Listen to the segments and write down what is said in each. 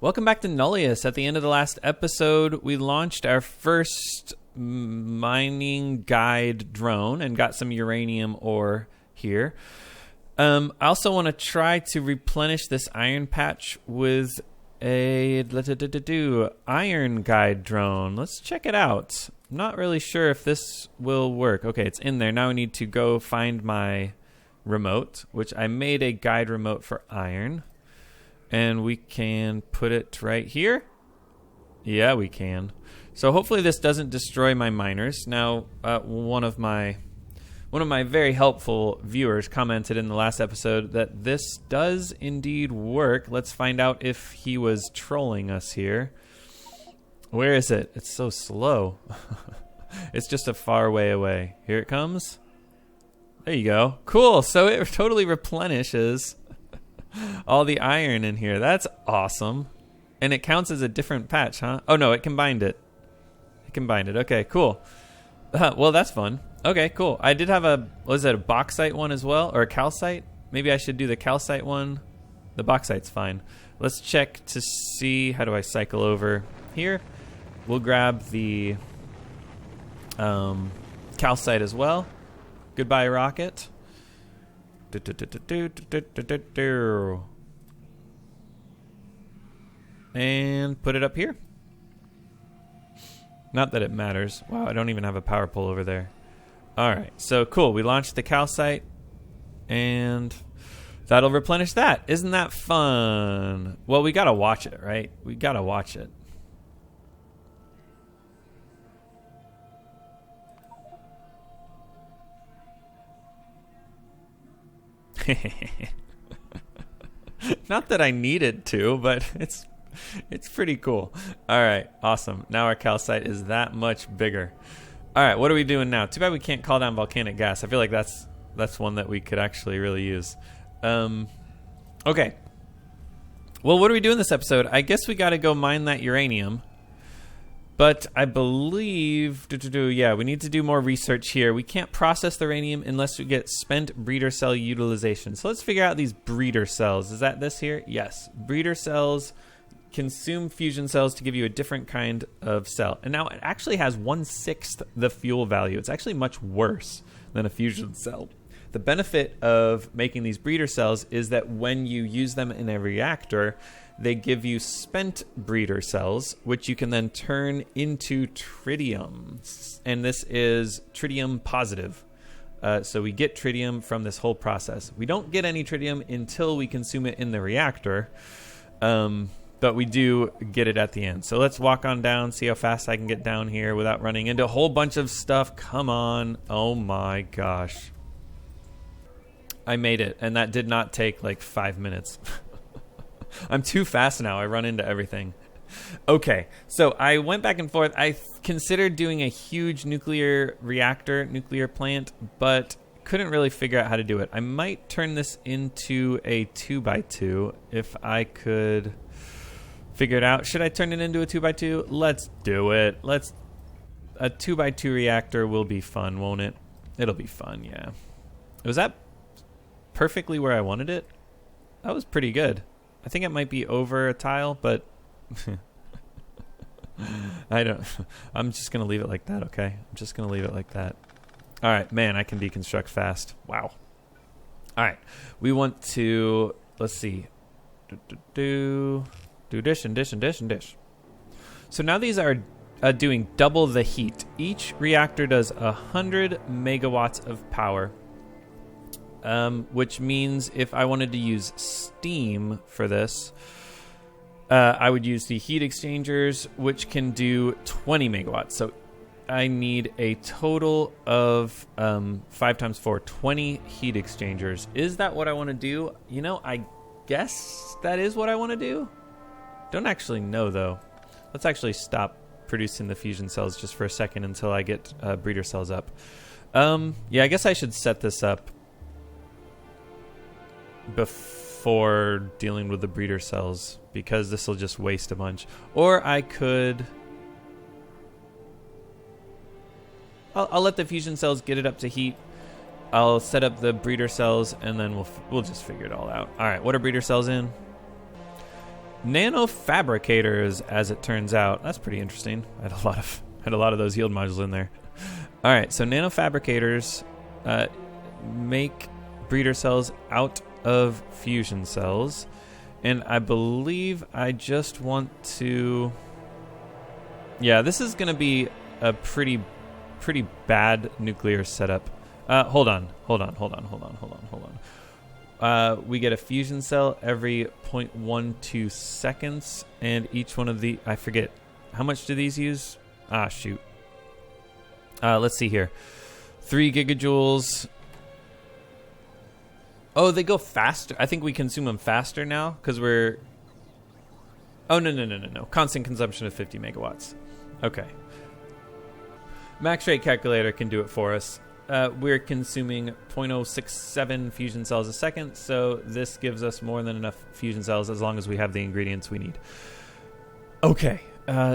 Welcome back to Nullius. At the end of the last episode, we launched our first mining guide drone and got some uranium ore here. I also want to try to replenish this iron patch with a iron guide drone. Let's check it out. I'm not really sure if this will work. Okay, it's in there. Now I need to go find my remote, which I made a guide remote for iron. And we can put it right here. Yeah, we can. So hopefully this doesn't destroy my miners. Now, one of my very helpful viewers commented in the last episode that this does indeed work. Let's find out if he was trolling us here. Where is it? It's so slow. It's just a far way away. Here it comes. There you go. Cool. So it totally replenishes all the iron in here. That's awesome. And it counts as a different patch, huh? Oh, no, it combined it. Okay, cool. Well, that's fun. Okay, cool. I did have was it a bauxite one as well? Or a calcite? Maybe I should do the calcite one. The bauxite's fine. Let's check to see. How do I cycle over here? We'll grab the calcite as well. Goodbye, rocket. And put it up here. Not that it matters. Wow, I don't even have a power pole over there. Alright, so cool. We launched the calcite, and that'll replenish that. Isn't that fun? Well, we gotta watch it, right? We gotta watch it. Not that I needed to, but it's pretty cool. All right, awesome. Now our calcite is that much bigger. All right, what are we doing now? Too bad we can't call down volcanic gas. I feel like that's one that we could actually really use. Okay. Well, what are we doing this episode? I guess we got to go mine that uranium. But I believe, yeah, we need to do more research here. We can't process the uranium unless we get spent breeder cell utilization. So let's figure out these breeder cells. Is that this here? Yes. Breeder cells consume fusion cells to give you a different kind of cell. And now it actually has 1/6 the fuel value. It's actually much worse than a fusion cell. The benefit of making these breeder cells is that when you use them in a reactor, they give you spent breeder cells, which you can then turn into tritium. And this is tritium positive. So we get tritium from this whole process. We don't get any tritium until we consume it in the reactor. But we do get it at the end. So let's walk on down, see how fast I can get down here without running into a whole bunch of stuff. Come on. Oh my gosh. I made it, and that did not take like 5 minutes. I'm too fast now. I run into everything. Okay, so I went back and forth. I considered doing a huge nuclear reactor, nuclear plant, but couldn't really figure out how to do it. I might turn this into a 2x2 if I could figure it out. Should I turn it into a 2x2? Let's do it. A 2x2 reactor will be fun, won't it? It'll be fun, yeah. Was that perfectly where I wanted it? That was pretty good. I think it might be over a tile, but I'm just going to leave it like that, okay? I'm just going to leave it like that. All right, man, I can deconstruct fast. Wow. All right, we want to, let's see. Do dish and dish and dish and dish. So now these are doing double the heat. Each reactor does 100 megawatts of power. Which means if I wanted to use steam for this, I would use the heat exchangers, which can do 20 megawatts. So I need a total of 5 times 4, 20 heat exchangers. Is that what I want to do? You know, I guess that is what I want to do. Don't actually know, though. Let's actually stop producing the fusion cells just for a second until I get breeder cells up. Yeah, I guess I should set this up before dealing with the breeder cells, because this will just waste a bunch. Or I could... I'll let the fusion cells get it up to heat. I'll set up the breeder cells, and then we'll just figure it all out. All right, what are breeder cells in? Nanofabricators, as it turns out. That's pretty interesting. I had a lot of those yield modules in there. All right, so nanofabricators make breeder cells out of fusion cells, and I believe I just want to. Yeah, this is going to be a pretty bad nuclear setup. Hold on. We get a fusion cell every 0.12 seconds, and each one of the, I forget, how much do these use? Ah, shoot. Let's see here. 3 gigajoules. Oh, they go faster. I think we consume them faster now because we're... Oh, no. Constant consumption of 50 megawatts. Okay. Max rate calculator can do it for us. We're consuming 0.067 fusion cells a second, so this gives us more than enough fusion cells as long as we have the ingredients we need. Okay,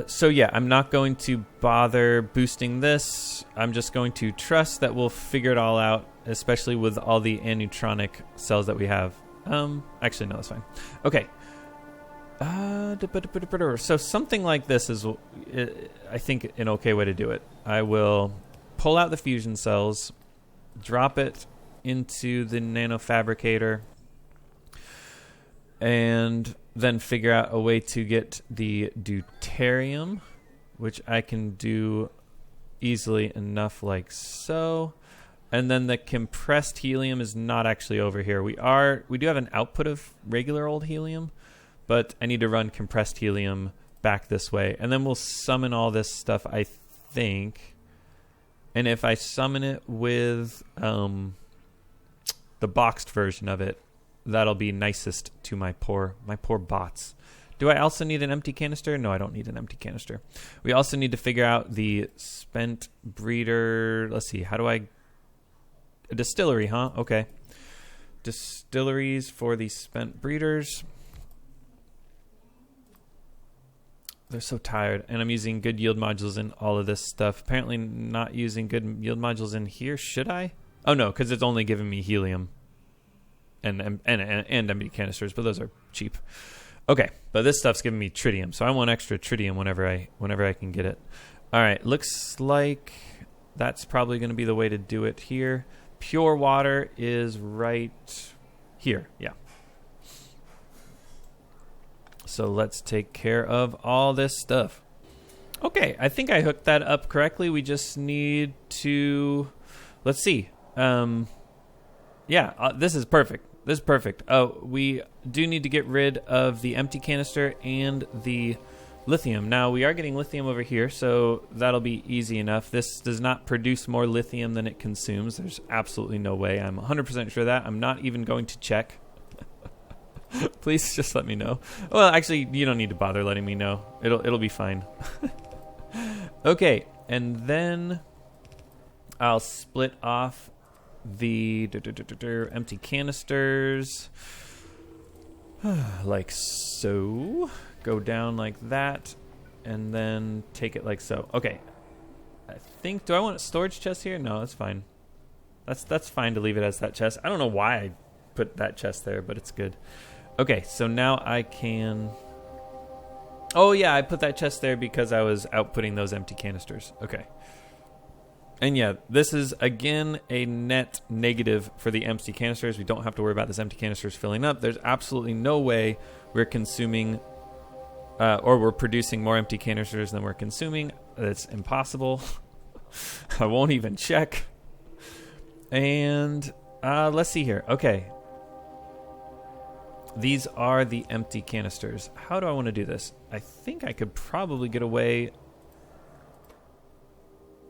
so yeah, I'm not going to bother boosting this. I'm just going to trust that we'll figure it all out, especially with all the aneutron cells that we have. Actually, no, that's fine. Okay. So something like this is, I think, an okay way to do it. I will pull out the fusion cells, drop it into the nanofabricator, and then figure out a way to get the deuterium, which I can do easily enough like so. And then the compressed helium is not actually over here. We do have an output of regular old helium, but I need to run compressed helium back this way. And then we'll summon all this stuff, I think. And if I summon it with the boxed version of it, that'll be nicest to my poor bots. Do I also need an empty canister? No, I don't need an empty canister. We also need to figure out the spent breeder. Let's see, how do I... A distillery, huh? Okay. Distilleries for the spent breeders. They're so tired, and I'm using good yield modules in all of this stuff. Apparently not using good yield modules in here. Should I? Oh, no, because it's only giving me helium and empty canisters, but those are cheap. Okay, but this stuff's giving me tritium, so I want extra tritium whenever I can get it. All right, looks like that's probably going to be the way to do it here. Pure water is right here, yeah. So let's take care of all this stuff. Okay, I think I hooked that up correctly. We just need to... Let's see. Yeah, this is perfect. This is perfect. Oh, we do need to get rid of the empty canister and the lithium. Now, we are getting lithium over here, so that'll be easy enough. This does not produce more lithium than it consumes. There's absolutely no way. I'm 100% sure of that. I'm not even going to check. Please just let me know. Well, actually, you don't need to bother letting me know. It'll be fine. Okay, and then I'll split off the empty canisters like so. Go down like that, and then take it like so. Okay. I think, do I want a storage chest here? No, that's fine. That's fine to leave it as that chest. I don't know why I put that chest there, but it's good. Okay, so now I can... Oh, yeah, I put that chest there because I was outputting those empty canisters. Okay. And yeah, this is, again, a net negative for the empty canisters. We don't have to worry about this empty canisters filling up. There's absolutely no way we're consuming... or we're producing more empty canisters than we're consuming. That's impossible. I won't even check. And let's see here. Okay. These are the empty canisters. How do I want to do this? I think I could probably get away.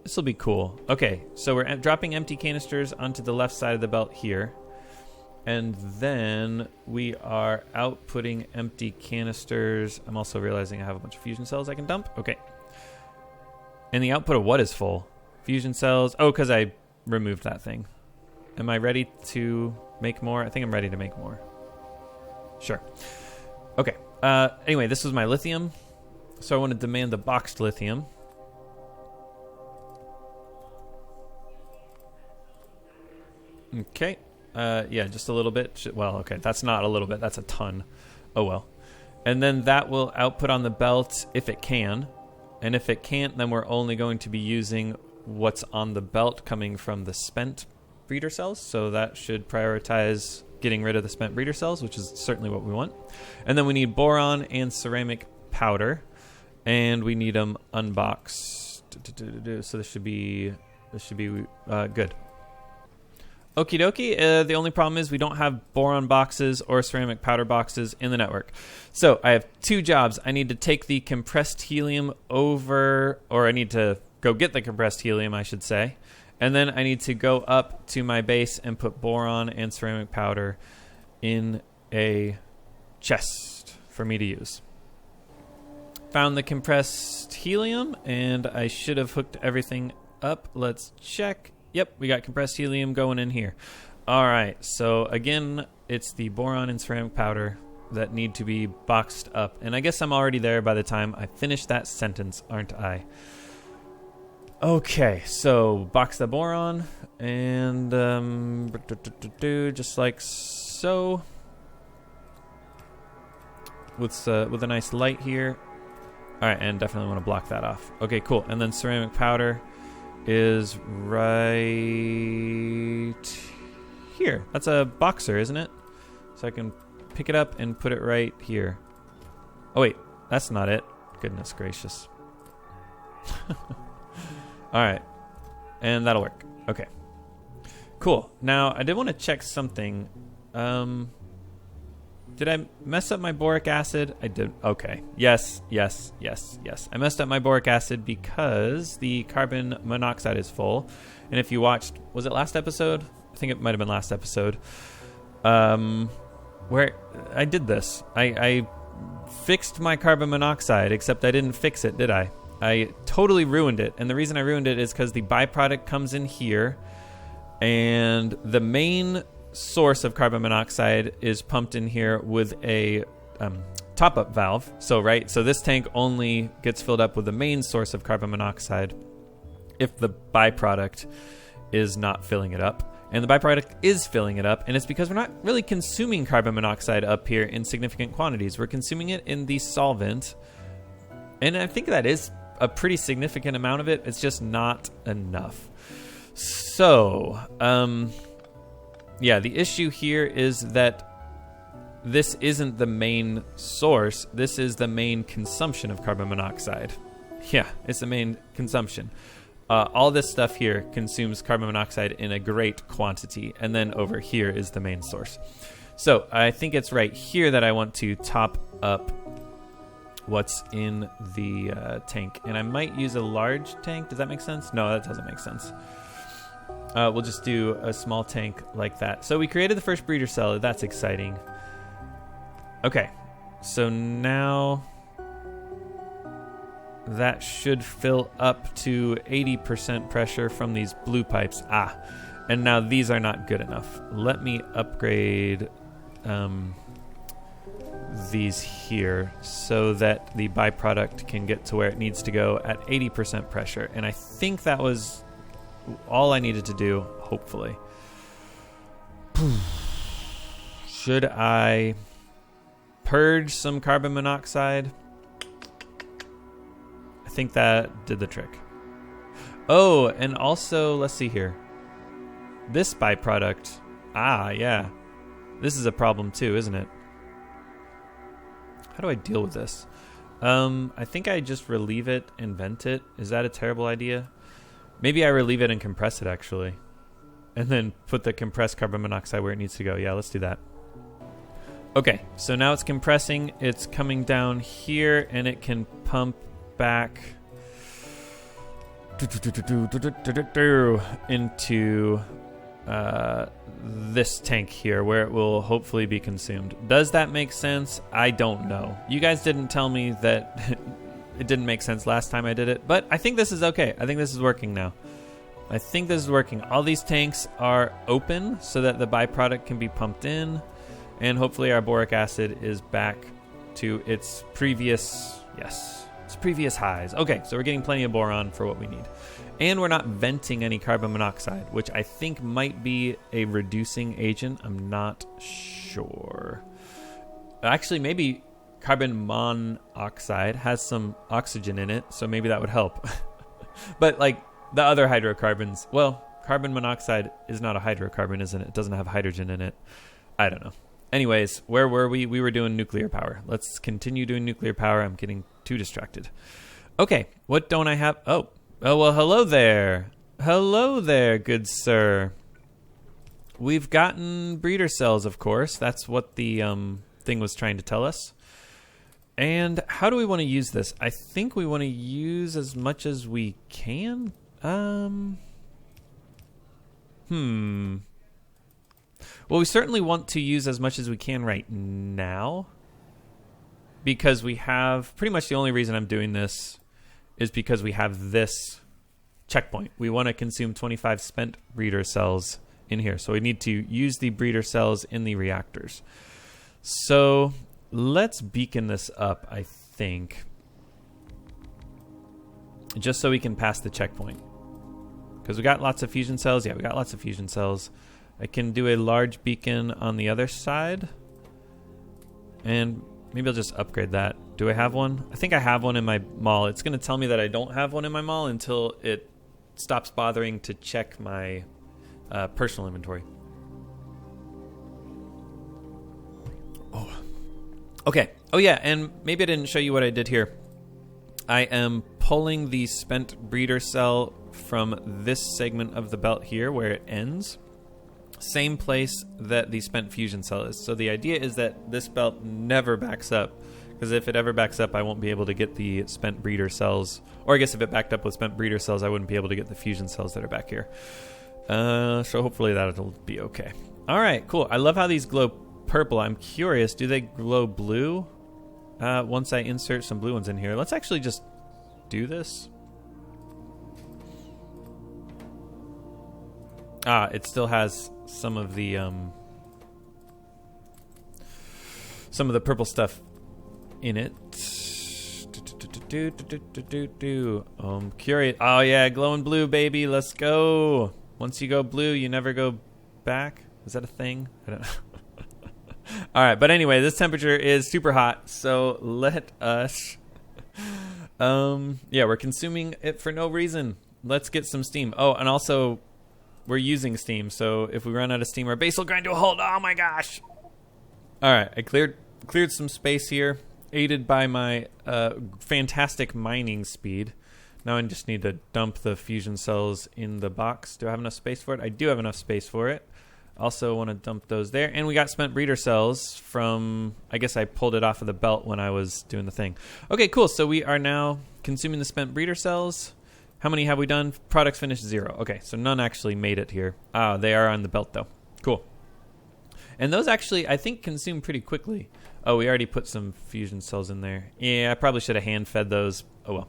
This will be cool. Okay, so we're dropping empty canisters onto the left side of the belt here. And then we are outputting empty canisters. I'm also realizing I have a bunch of fusion cells I can dump. Okay. And the output of what is full? Fusion cells. Oh, because I removed that thing. Am I ready to make more? I think I'm ready to make more. Sure. Okay. Anyway, this was my lithium. So I want to demand the boxed lithium. Okay. Yeah, just a little bit. Well, okay, that's not a little bit. That's a ton. Oh, well. And then that will output on the belt if it can. And if it can't, then we're only going to be using what's on the belt coming from the spent breeder cells. So that should prioritize getting rid of the spent breeder cells, which is certainly what we want. And then we need boron and ceramic powder. And we need them unboxed. So this should be good. Okie dokie. The only problem is we don't have boron boxes or ceramic powder boxes in the network. So I have two jobs. I need to take the compressed helium over, or I need to go get the compressed helium, I should say. And then I need to go up to my base and put boron and ceramic powder in a chest for me to use. Found the compressed helium, and I should have hooked everything up. Let's check. Yep, we got compressed helium going in here. All right, so again, it's the boron and ceramic powder that need to be boxed up. And I guess I'm already there by the time I finish that sentence, aren't I? Okay, so box the boron, and just like so. With a nice light here. All right, and definitely want to block that off. Okay, cool. And then ceramic powder is right here. That's a boxer, isn't it? So I can pick it up and put it right here. Oh, wait. That's not it. Goodness gracious. All right. And that'll work. Okay. Cool. Now, I did want to check something. Did I mess up my boric acid? I did. Okay. Yes. I messed up my boric acid because the carbon monoxide is full. And if you watched, was it last episode? I think it might have been last episode. Where I did this. I fixed my carbon monoxide, except I didn't fix it, did I? I totally ruined it. And the reason I ruined it is because the byproduct comes in here. And the main source of carbon monoxide is pumped in here with a top-up valve. So this tank only gets filled up with the main source of carbon monoxide if the byproduct is not filling it up. And the byproduct is filling it up, and it's because we're not really consuming carbon monoxide up here in significant quantities. We're consuming it in the solvent, and I think that is a pretty significant amount of it. It's just not enough. So, yeah, the issue here is that this isn't the main source. This is the main consumption of carbon monoxide. Yeah, it's the main consumption. All this stuff here consumes carbon monoxide in a great quantity, and then over here is the main source. So I think it's right here that I want to top up what's in the tank. And I might use a large tank. Does that make sense? No, that doesn't make sense. We'll just do a small tank like that. So we created the first breeder cell. That's exciting. Okay, so now that should fill up to 80% pressure from these blue pipes. And now these are not good enough. Let me upgrade these here so that the byproduct can get to where it needs to go at 80% pressure. And I think that was all I needed to do, hopefully. Should I purge some carbon monoxide? I think that did the trick. Oh, and also, let's see here. This byproduct. Yeah. This is a problem too, isn't it? How do I deal with this? I think I just relieve it and vent it. Is that a terrible idea? Maybe I relieve it and compress it, actually. And then put the compressed carbon monoxide where it needs to go. Yeah, let's do that. Okay, so now it's compressing. It's coming down here, and it can pump back into this tank here, where it will hopefully be consumed. Does that make sense? I don't know. You guys didn't tell me that it didn't make sense last time I did it, but I think this is okay. I think this is working now. I think this is working. All these tanks are open so that the byproduct can be pumped in, and hopefully our boric acid is back to its previous highs. Okay, so we're getting plenty of boron for what we need. And we're not venting any carbon monoxide, which I think might be a reducing agent. I'm not sure. Actually, maybe carbon monoxide has some oxygen in it, so maybe that would help. But like the other hydrocarbons, well, carbon monoxide is not a hydrocarbon, isn't it? It doesn't have hydrogen in it. I don't know. Anyways, where were we? We were doing nuclear power. Let's continue doing nuclear power. I'm getting too distracted. Okay, what don't I have? Oh, well, hello there. Hello there, good sir. We've gotten breeder cells, of course. That's what the thing was trying to tell us. And how do we want to use this? I think we want to use as much as we can. Well, we certainly want to use as much as we can right now, because we have pretty much the only reason I'm doing this is because we have this checkpoint. We want to consume 25 spent breeder cells in here. So we need to use the breeder cells in the reactors. So let's beacon this up, I think, just so we can pass the checkpoint. Because we got lots of fusion cells. Yeah, we got lots of fusion cells. I can do a large beacon on the other side. And maybe I'll just upgrade that. Do I have one? I think I have one in my mall. It's going to tell me that I don't have one in my mall until it stops bothering to check my personal inventory. Oh. Okay. Oh, yeah, and maybe I didn't show you what I did here. I am pulling the spent breeder cell from this segment of the belt here where it ends. Same place that the spent fusion cell is. So the idea is that this belt never backs up, because if it ever backs up, I won't be able to get the spent breeder cells. Or I guess if it backed up with spent breeder cells, I wouldn't be able to get the fusion cells that are back here. So hopefully that'll be okay. All right, cool. I love how these glow purple. I'm curious, do they glow blue once I insert some blue ones in here? Let's actually just do this. It still has some of the purple stuff in it. I'm curious. Oh yeah, glowing blue, baby. Let's go. Once you go blue, you never go back. Is that a thing? I don't know. All right, but anyway, this temperature is super hot, so let us. Yeah, we're consuming it for no reason. Let's get some steam. Oh, and also, we're using steam, so if we run out of steam, our base will grind to a halt. Oh my gosh! All right, I cleared some space here, aided by my fantastic mining speed. Now I just need to dump the fusion cells in the box. Do I have enough space for it? I do have enough space for it. Also want to dump those there. And we got spent breeder cells from, I guess I pulled it off of the belt when I was doing the thing. Okay, cool. So we are now consuming the spent breeder cells. How many have we done? Products finished 0. Okay, so none actually made it here. They are on the belt though. Cool. And those actually, I think, consume pretty quickly. Oh, we already put some fusion cells in there. Yeah, I probably should have hand fed those. Oh well.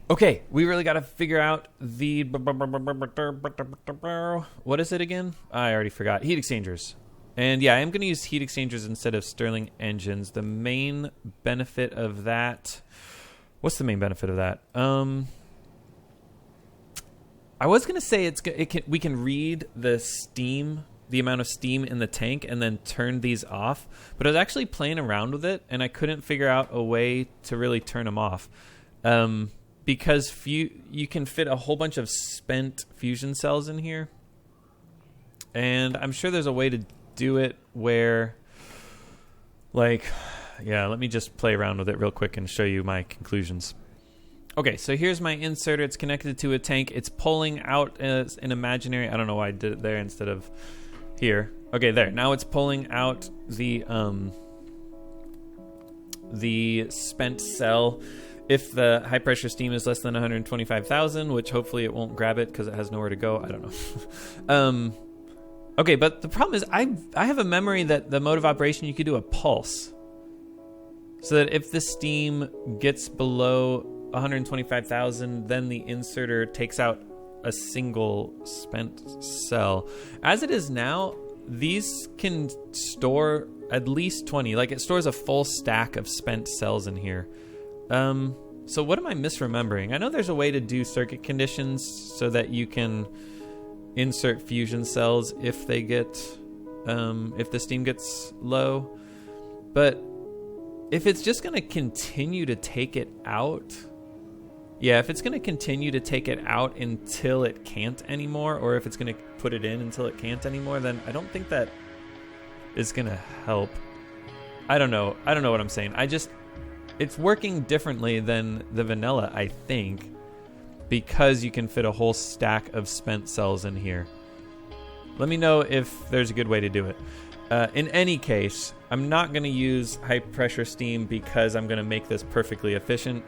Okay, we really got to figure out the... What is it again? I already forgot. Heat exchangers. And yeah, I am going to use heat exchangers instead of Stirling engines. The main benefit of that... What's the main benefit of that? I was going to say we can read the steam, the amount of steam in the tank, and then turn these off. But I was actually playing around with it, and I couldn't figure out a way to really turn them off. Because you can fit a whole bunch of spent fusion cells in here. And I'm sure there's a way to do it where, like, yeah, let me just play around with it real quick and show you my conclusions. Okay, so here's my inserter. It's connected to a tank. It's pulling out as an imaginary... I don't know why I did it there instead of here. Okay, there. Now it's pulling out the spent cell. If the high pressure steam is less than 125,000, which hopefully it won't grab it because it has nowhere to go. I don't know. Okay, but the problem is I have a memory that the mode of operation, you could do a pulse. So that if the steam gets below 125,000, then the inserter takes out a single spent cell. As it is now, these can store at least 20. Like, it stores a full stack of spent cells in here. So what am I misremembering? I know there's a way to do circuit conditions so that you can insert fusion cells if they get, if the steam gets low. But if it's just going to continue to take it out, yeah, if it's going to continue to take it out until it can't anymore, or if it's going to put it in until it can't anymore, then I don't think that is going to help. I don't know what I'm saying. It's working differently than the vanilla, I think, because you can fit a whole stack of spent cells in here. Let me know if there's a good way to do it. In any case, I'm not going to use high pressure steam because I'm going to make this perfectly efficient.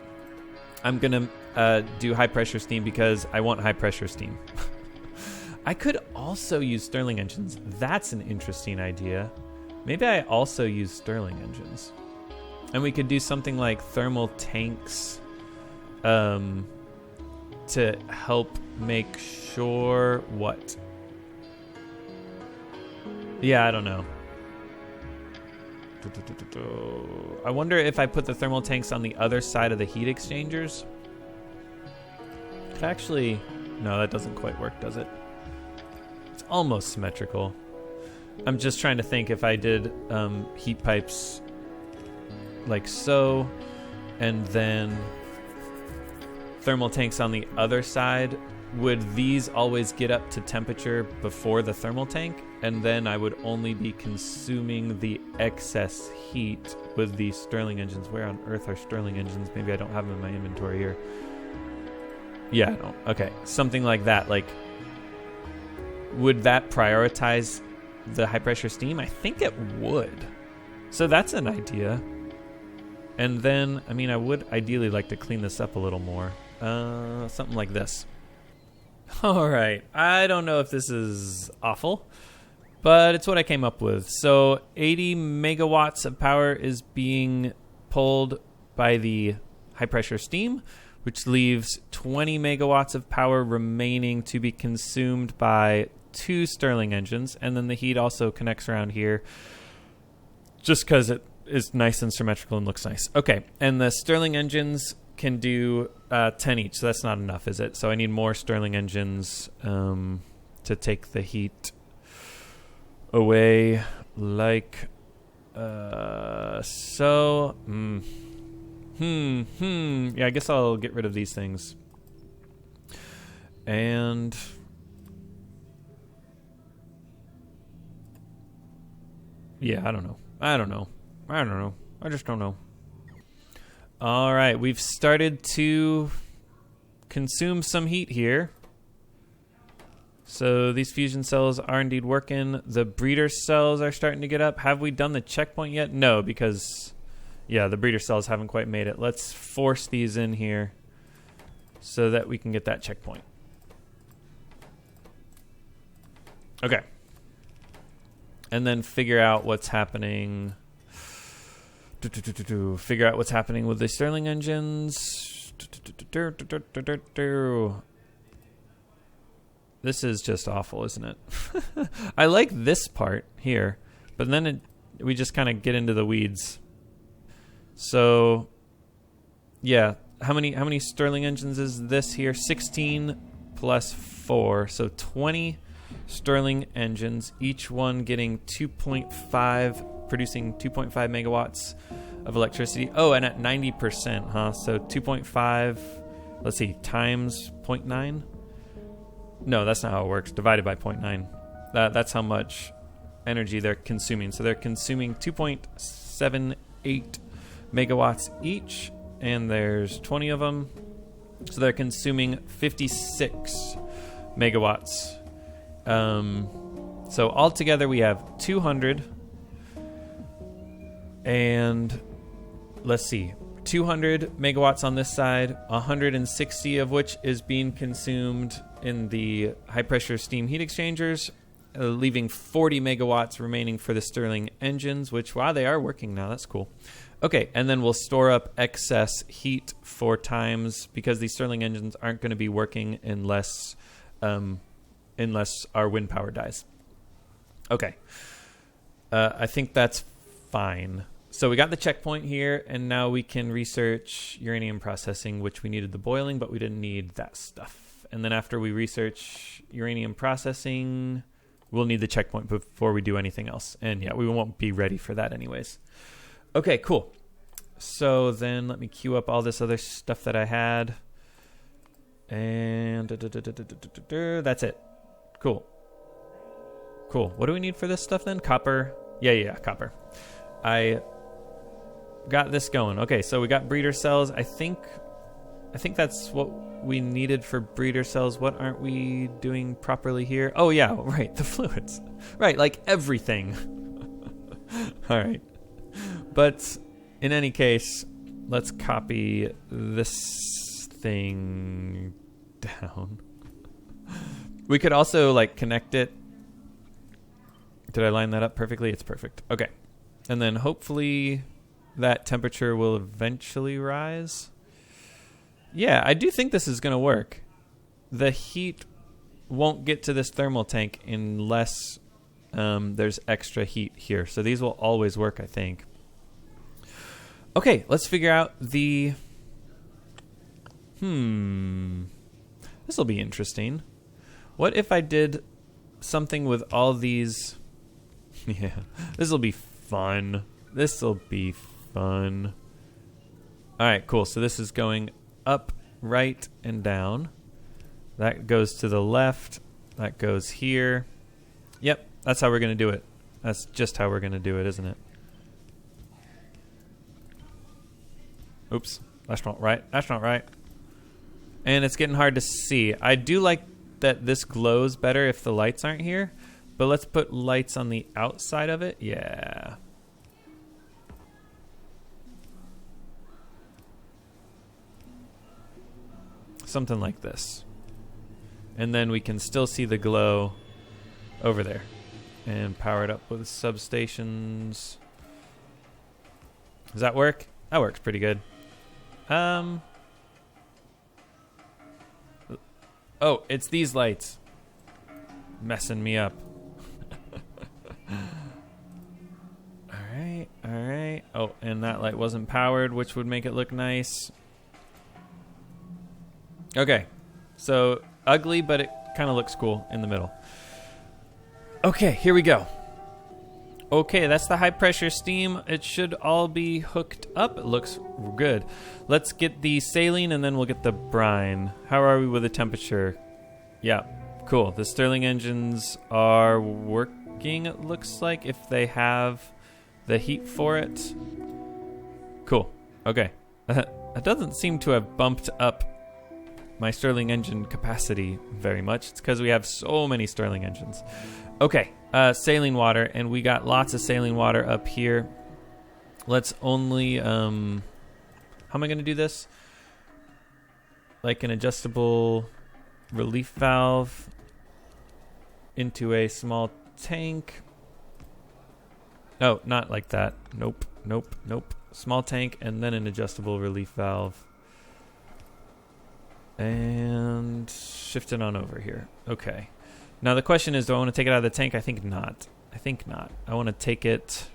I'm going to do high pressure steam because I want high pressure steam. I could also use Stirling engines. That's an interesting idea. Maybe I also use Stirling engines. And we could do something like thermal tanks to help make sure what? Yeah, I don't know. I wonder if I put the thermal tanks on the other side of the heat exchangers. Actually, no, that doesn't quite work, does it? It's almost symmetrical. I'm just trying to think if I did heat pipes like so, and then thermal tanks on the other side, would these always get up to temperature before the thermal tank? And then I would only be consuming the excess heat with these Stirling engines. Where on earth are Stirling engines? Maybe I don't have them in my inventory here. Yeah, I don't. Okay, something like that. Like, would that prioritize the high pressure steam? I think it would. So that's an idea. And then, I mean, I would ideally like to clean this up a little more. Something like this. All right. I don't know if this is awful, but it's what I came up with. So 80 megawatts of power is being pulled by the high pressure steam, which leaves 20 megawatts of power remaining to be consumed by 2 Stirling engines. And then the heat also connects around here just because it is nice and symmetrical and looks nice. Okay, and the Stirling engines can do 10 each, so that's not enough, is it? So I need more Stirling engines to take the heat away, like so. Yeah, I guess I'll get rid of these things. And yeah, I don't know. I just don't know. All right, we've started to consume some heat here. So these fusion cells are indeed working. The breeder cells are starting to get up. Have we done the checkpoint yet? No, because, yeah, the breeder cells haven't quite made it. Let's force these in here so that we can get that checkpoint. Okay. And then figure out what's happening. Figure out what's happening with the Stirling engines. This is just awful, isn't it? I like this part here, but then we just kind of get into the weeds. So, yeah, how many Stirling engines is this here? 16 plus 4, so 20 Stirling engines, each one getting 2.5, producing 2.5 megawatts of electricity. Oh, and at 90%, huh? So 2.5, let's see, times 0.9? No, that's not how it works. Divided by 0.9. That's how much energy they're consuming. So they're consuming 2.78 megawatts each, and there's 20 of them. So they're consuming 56 megawatts. So altogether we have 200, and let's see, 200 megawatts on this side, 160 of which is being consumed in the high pressure steam heat exchangers, leaving 40 megawatts remaining for the Stirling engines, which, wow, they are working now. That's cool. Okay, and then we'll store up excess heat 4 times because these Stirling engines aren't going to be working unless our wind power dies. Okay. I think that's fine. So we got the checkpoint here, and now we can research uranium processing, which we needed the boiling, but we didn't need that stuff. And then after we research uranium processing, we'll need the checkpoint before we do anything else. And yeah, we won't be ready for that anyways. Okay, cool. So then let me queue up all this other stuff that I had. And that's it. Cool. Cool. What do we need for this stuff then? Copper. Yeah, copper. I got this going. Okay, so we got breeder cells. I think that's what we needed for breeder cells. What aren't we doing properly here? Oh yeah, right, the fluids. Right, like everything. All right. But in any case, let's copy this thing down. We could also like connect it. Did I line that up perfectly? It's perfect. Okay. And then hopefully that temperature will eventually rise. Yeah, I do think this is going to work. The heat won't get to this thermal tank unless there's extra heat here. So these will always work, I think. Okay, let's figure out the... This will be interesting. What if I did something with all these... Yeah, this will be fun. This will be fun. All right, cool. So this is going up, right, and down. That goes to the left. That goes here. Yep, that's how we're going to do it. That's just how we're going to do it, isn't it? Oops, that's not right. That's not right. And it's getting hard to see. I do like that this glows better if the lights aren't here. But let's put lights on the outside of it. Yeah. Something like this. And then we can still see the glow over there. And power it up with substations. Does that work? That works pretty good. Oh, it's these lights. Messing me up. Alright. Oh, and that light wasn't powered, which would make it look nice. Okay. So, ugly, but it kind of looks cool in the middle. Okay, here we go. Okay, that's the high pressure steam. It should all be hooked up. It looks good. Let's get the saline and then we'll get the brine. How are we with the temperature? Yeah, cool. The Stirling engines are working, it looks like, if they have the heat for it. Cool. Okay. That doesn't seem to have bumped up my Stirling engine capacity very much. It's because we have so many Stirling engines. Okay. Saline water, and we got lots of saline water up here. Let's only, how am I going to do this? Like an adjustable relief valve into a small tank. Oh, not like that. Nope. Small tank, and then an adjustable relief valve. And shift it on over here. Okay. Now the question is, do I want to take it out of the tank? I think not. I want to take it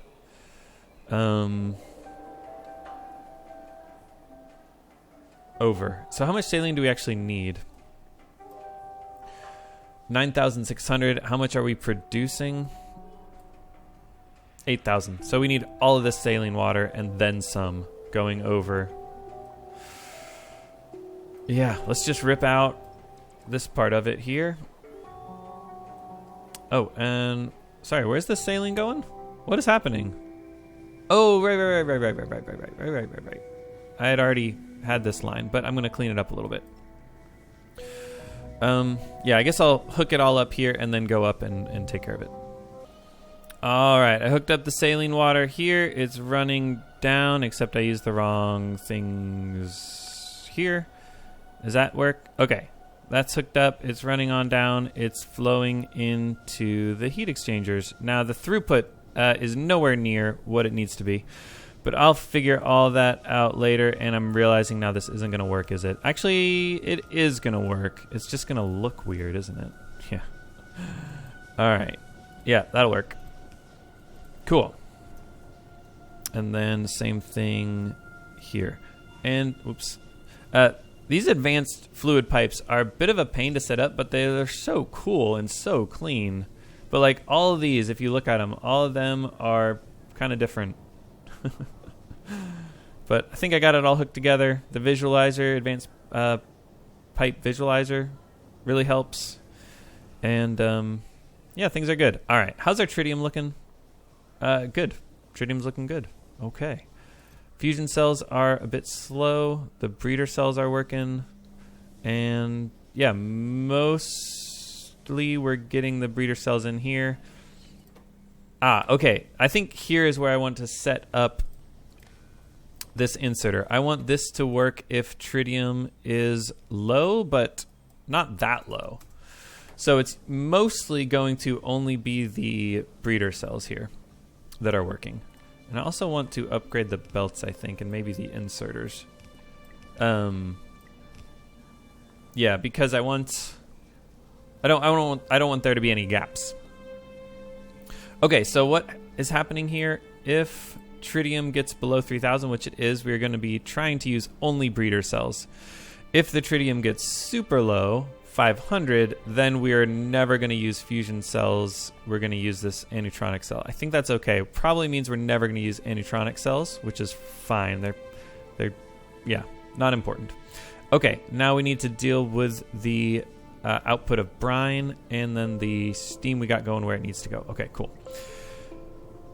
over. So how much saline do we actually need? 9,600. How much are we producing? 8,000. So we need all of this saline water and then some going over. Yeah, let's just rip out this part of it here. Oh, and sorry, where's the saline going? What is happening? Oh, right. I had already had this line, but I'm going to clean it up a little bit. Yeah, I guess I'll hook it all up here and then go up and take care of it. All right, I hooked up the saline water here. It's running down, except I used the wrong things here. Does that work? Okay. That's hooked up. It's running on down. It's flowing into the heat exchangers. Now, the throughput is nowhere near what it needs to be. But I'll figure all that out later, and I'm realizing now this isn't going to work, is it? Actually, it is going to work. It's just going to look weird, isn't it? Yeah. All right. Yeah, that'll work. Cool. And then same thing here. And, oops. These advanced fluid pipes are a bit of a pain to set up, but they're so cool and so clean. But like all of these, if you look at them, all of them are kind of different. But I think I got it all hooked together. The visualizer, advanced pipe visualizer, really helps. And yeah, things are good. All right, how's our tritium looking? Good. Tritium's looking good. Okay. Fusion cells are a bit slow. The breeder cells are working. And yeah, mostly we're getting the breeder cells in here. Okay. I think here is where I want to set up this inserter. I want this to work if tritium is low, but not that low. So it's mostly going to only be the breeder cells here that are working. And I also want to upgrade the belts, I think, and maybe the inserters. Yeah, because I don't want there to be any gaps. Okay, so what is happening here? If tritium gets below 3000, which it is, we're going to be trying to use only breeder cells. If the tritium gets super low, 500, then we are never going to use fusion cells. We're going to use this anetronic cell. I think that's okay. Probably means we're never going to use anetronic cells, which is fine. They're yeah, not important. Okay, now we need to deal with the output of brine and then the steam we got going where it needs to go. Okay, cool.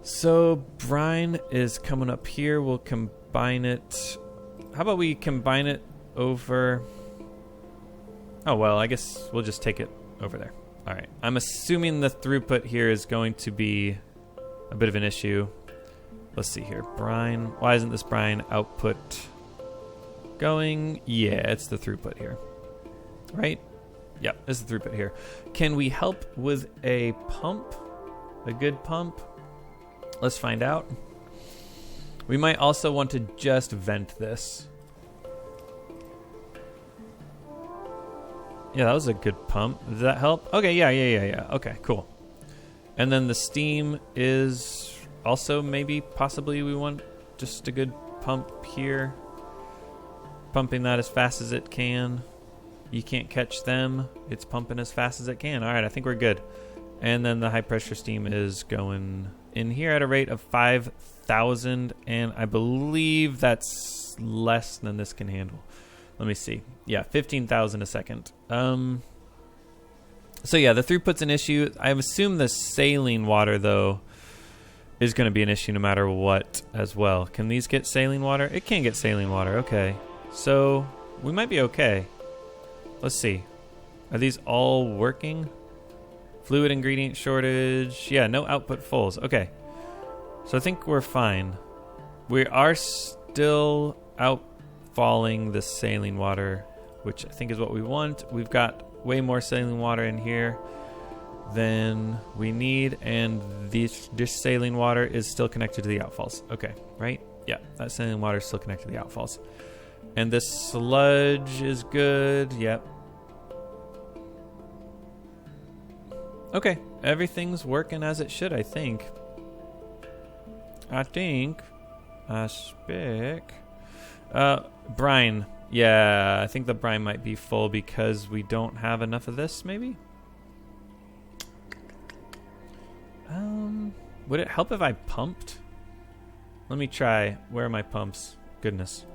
So brine is coming up here. We'll combine it. How about we combine it over... Oh, well, I guess we'll just take it over there. All right. I'm assuming the throughput here is going to be a bit of an issue. Let's see here. Brine. Why isn't this brine output going? Yeah, it's the throughput here. Right? Yeah, it's the throughput here. Can we help with a pump? A good pump? Let's find out. We might also want to just vent this. Yeah, that was a good pump. Does that help? Okay, yeah. Okay, cool. And then the steam is also possibly we want just a good pump here. Pumping that as fast as it can. You can't catch them. It's pumping as fast as it can. All right, I think we're good. And then the high pressure steam is going in here at a rate of 5,000. And I believe that's less than this can handle. Let me see. Yeah, 15,000 a second. So yeah, the throughput's an issue. I assume the saline water, though, is going to be an issue no matter what as well. Can these get saline water? It can get saline water. Okay. So we might be okay. Let's see. Are these all working? Fluid ingredient shortage. Yeah, no output fulls. Okay. So I think we're fine. We are still outfalling the saline water, which I think is what we want. We've got way more saline water in here than we need, and this saline water is still connected to the outfalls. Okay, right? Yeah, that saline water is still connected to the outfalls. And this sludge is good. Yep. Okay, everything's working as it should, I think. I speak. Brine. Yeah, I think the brine might be full because we don't have enough of this, maybe? Would it help if I pumped? Let me try. Where are my pumps? Goodness.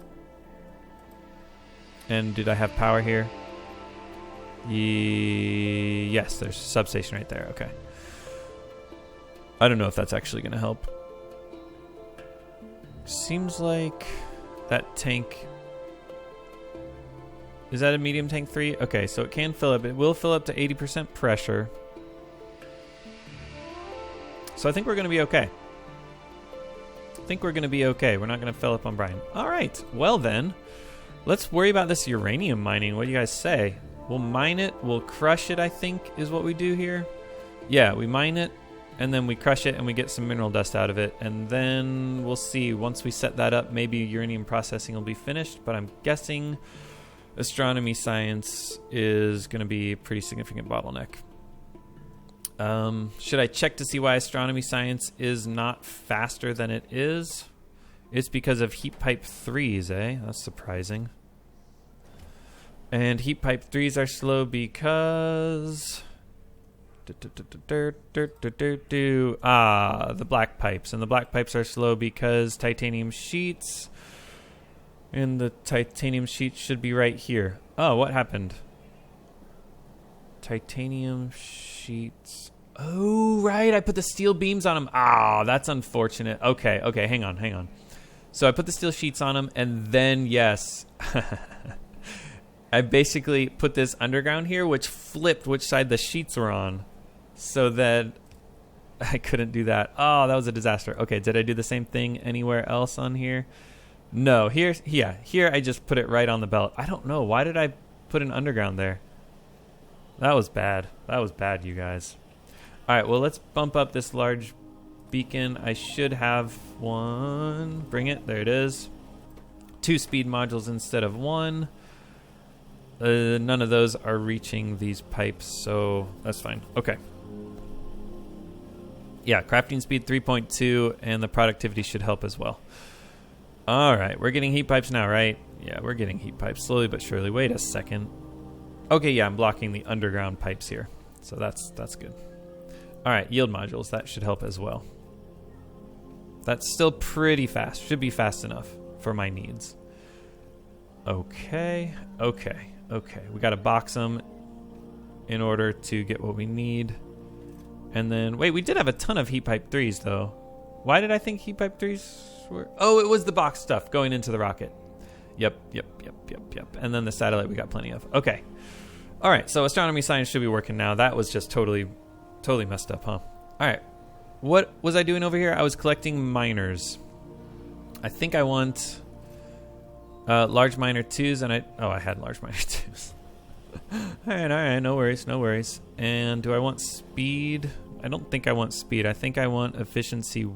And did I have power here? Yes, there's a substation right there. Okay. I don't know if that's actually going to help. Seems like that tank... Is that a medium tank 3? Okay, so it can fill up. It will fill up to 80% pressure. So I think we're going to be okay. We're not going to fill up on brine. All right. Well then, let's worry about this uranium mining. What do you guys say? We'll mine it. We'll crush it, I think, is what we do here. Yeah, we mine it, and then we crush it, and we get some mineral dust out of it. And then we'll see. Once we set that up, maybe uranium processing will be finished. But I'm guessing astronomy science is going to be a pretty significant bottleneck. Should I check to see why astronomy science is not faster than it is? It's because of heat pipe 3s, eh? That's surprising. And heat pipe 3s are slow because... the black pipes. And the black pipes are slow because titanium sheets And the titanium sheet should be right here. Oh, what happened? Titanium sheets. Oh, right. I put the steel beams on them. Ah, that's unfortunate. Okay, hang on. So I put the steel sheets on them, and then, yes, I basically put this underground here, which flipped which side the sheets were on, so that I couldn't do that. Oh, that was a disaster. Okay, did I do the same thing anywhere else on here? No, here I just put it right on the belt. I don't know. Why did I put an underground there? That was bad. That was bad, you guys. All right, well, let's bump up this large beacon. I should have one. Bring it. There it is. 2 speed modules instead of 1. None of those are reaching these pipes, so that's fine. Okay. Yeah, crafting speed 3.2, and the productivity should help as well. All right, we're getting heat pipes now, right? Yeah, we're getting heat pipes slowly but surely. Wait a second. Okay, yeah, I'm blocking the underground pipes here, so that's good. All right, yield modules, that should help as well. That's still pretty fast. Should be fast enough for my needs. Okay. We got to box them in order to get what we need. And then, wait, we did have a ton of heat pipe 3s, though. Why did I think heat pipe 3s were... Oh, it was the box stuff going into the rocket. Yep. And then the satellite we got plenty of. Okay. All right, so astronomy science should be working now. That was just totally messed up, huh? All right. What was I doing over here? I was collecting miners. I think I want large miner 2s, and I had large miner 2s. All right, no worries. And do I want speed? I don't think I want speed. I think I want efficiency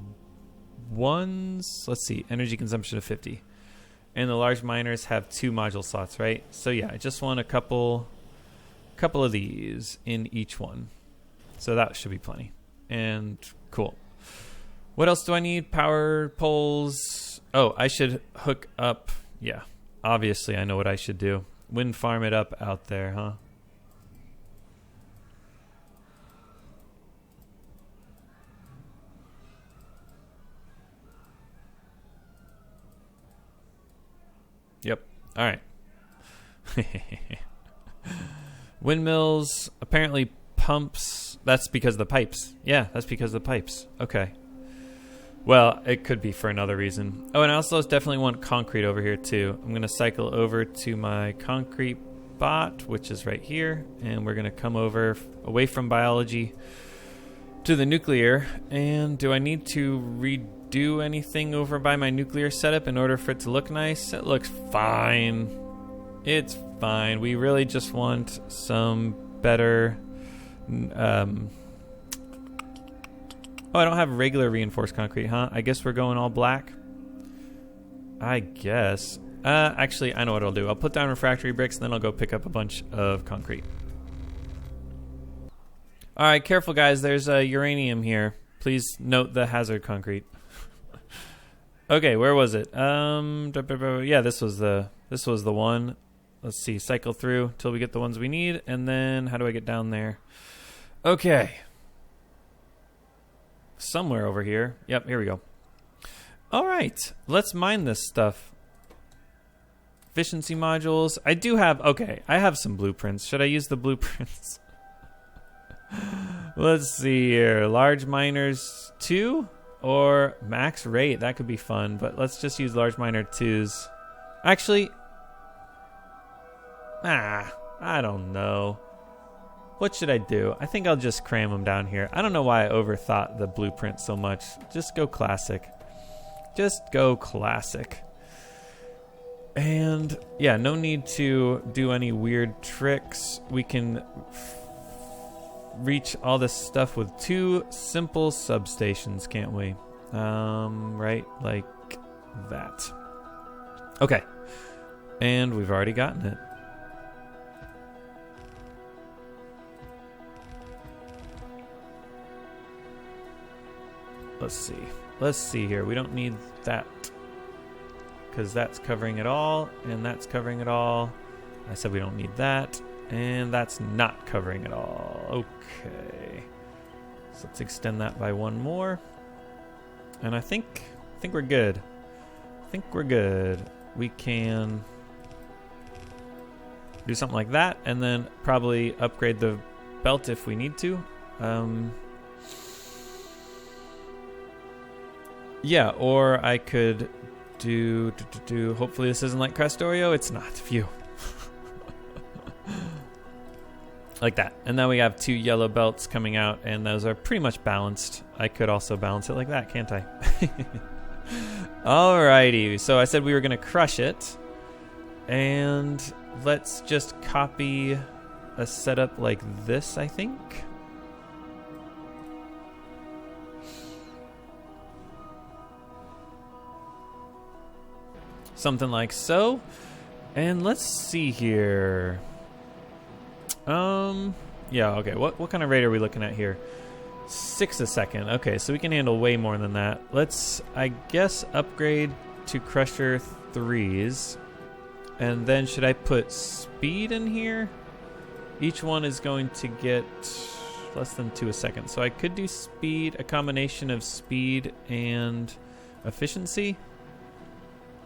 1s. Let's see, energy consumption of 50. And the large miners have 2 module slots, right? So yeah, I just want a couple of these in each one. So that should be plenty. And cool. What else do I need? Power poles. Oh, I should hook up. Yeah, obviously I know what I should do. Wind farm it up out there, huh? Yep. All right. Windmills, apparently pumps. That's because of the pipes. Yeah, that's because of the pipes. Okay. Well, it could be for another reason. Oh, and I also definitely want concrete over here too. I'm going to cycle over to my concrete bot, which is right here, and we're going to come over away from biology to the nuclear. And do I need to redo anything over by my nuclear setup in order for it to look nice? It looks fine. It's fine. We really just want some better... Oh, I don't have regular reinforced concrete, huh? I guess we're going all black. I guess. Actually, I know what I'll do. I'll put down refractory bricks, and then I'll go pick up a bunch of concrete. All right, careful, guys. There's uranium here. Please note the hazard concrete. Okay, where was it? Yeah, this was the one. Let's see. Cycle through till we get the ones we need, and then how do I get down there? Okay. Somewhere over here. Yep, here we go. All right, let's mine this stuff. Efficiency modules. I do have, okay, I have some blueprints. Should I use the blueprints? Let's see here. Large miners 2 or max rate. That could be fun, but let's just use large miner 2s. Actually, I don't know. What should I do? I think I'll just cram them down here. I don't know why I overthought the blueprint so much. Just go classic. Just go classic. And yeah, no need to do any weird tricks. We can reach all this stuff with 2 simple substations, can't we? Right, like that. Okay. And we've already gotten it. Let's see here. We don't need that because that's covering it all, and that's covering it all. I said we don't need that, and that's not covering it all. Okay. So let's extend that by 1 more. And I think we're good. we can do something like that, and then probably upgrade the belt if we need to. Yeah, or I could do hopefully this isn't like Factorio. It's not. Phew. Like that. And then we have 2 yellow belts coming out, and those are pretty much balanced. I could also balance it like that, can't I? Alrighty, so I said we were going to crush it. And let's just copy a setup like this, I think. Something like so. And let's see here. Yeah, okay. What kind of rate are we looking at here? 6 a second. Okay, so we can handle way more than that. Let's, I guess, upgrade to Crusher 3s. And then should I put speed in here? Each one is going to get less than 2 a second. So I could do speed, a combination of speed and efficiency.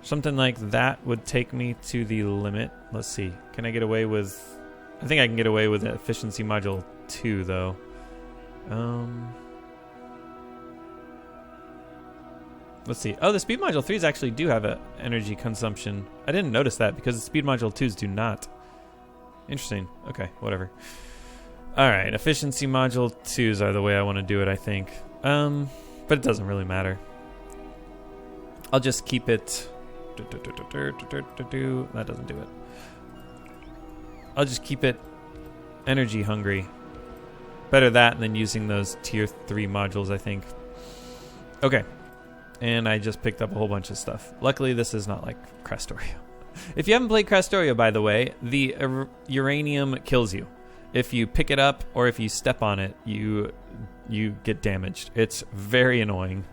Something like that would take me to the limit. Let's see. Can I get away with... I think I can get away with efficiency module 2, though. Let's see. Oh, the speed module 3s actually do have an energy consumption. I didn't notice that because the speed module 2s do not. Interesting. Okay, whatever. All right, efficiency module 2s are the way I want to do it, I think. But it doesn't really matter. I'll just keep it... That doesn't do it. I'll just keep it energy hungry. Better that than using those tier 3 modules, I think. Okay. And I just picked up a whole bunch of stuff. Luckily, this is not like Factorio. If you haven't played Factorio, by the way, the uranium kills you. If you pick it up or if you step on it, you get damaged. It's very annoying.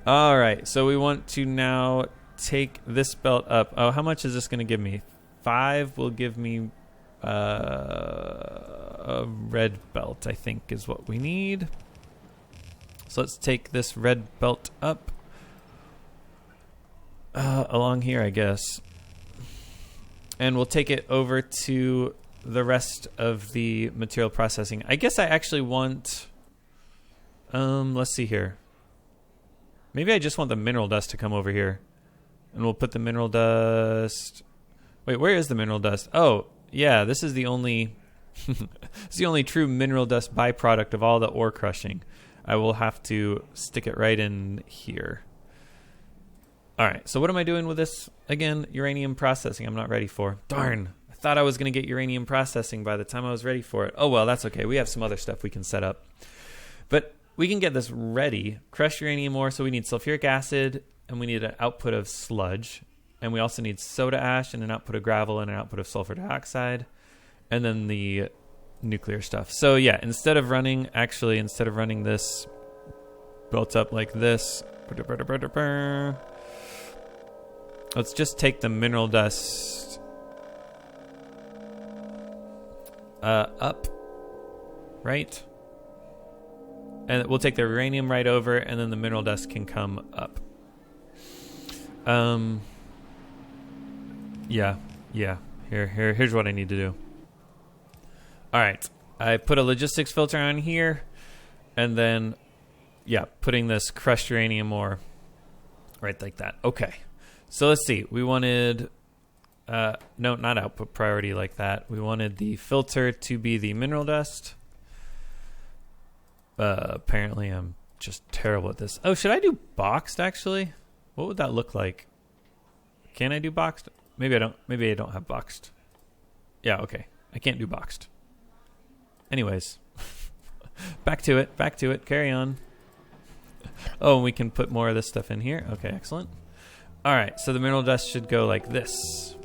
All right, so we want to now take this belt up. Oh, how much is this going to give me? 5 will give me a red belt, I think, is what we need. So let's take this red belt up along here, I guess. And we'll take it over to the rest of the material processing. I guess I actually want... let's see here. Maybe I just want the mineral dust to come over here. And we'll put the mineral dust... Wait, where is the mineral dust? Oh, yeah, this is the only... it's the only true mineral dust byproduct of all the ore crushing. I will have to stick it right in here. All right, so what am I doing with this? Again, uranium processing I'm not ready for. Darn, I thought I was going to get uranium processing by the time I was ready for it. Oh, well, that's okay. We have some other stuff we can set up. But we can get this ready. Crush uranium ore, so we need sulfuric acid, and we need an output of sludge. And we also need soda ash and an output of gravel and an output of sulfur dioxide. And then the nuclear stuff. So yeah, instead of running this built up like this, let's just take the mineral dust up, right? And we'll take the uranium right over, and then the mineral dust can come up. Yeah. Here's what I need to do. All right, I put a logistics filter on here, and then, yeah, putting this crushed uranium ore right like that. Okay, so let's see. We wanted, no, not output priority like that. We wanted the filter to be the mineral dust. Apparently, I'm just terrible at this. Oh, should I do boxed, actually? What would that look like? Can I do boxed? Maybe I don't. Maybe I don't have boxed. Yeah, okay. I can't do boxed. Anyways, back to it, carry on. Oh, and we can put more of this stuff in here. Okay, excellent. All right, so the mineral dust should go like this.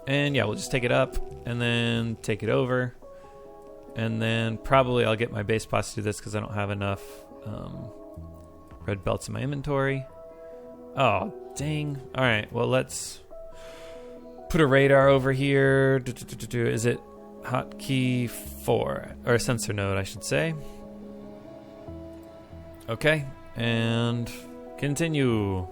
And yeah, we'll just take it up and then take it over. And then probably I'll get my base pots to do this because I don't have enough red belts in my inventory. Oh, dang. All right, well, let's put a radar over here. Is it hotkey 4? Or a sensor node, I should say. Okay, and continue.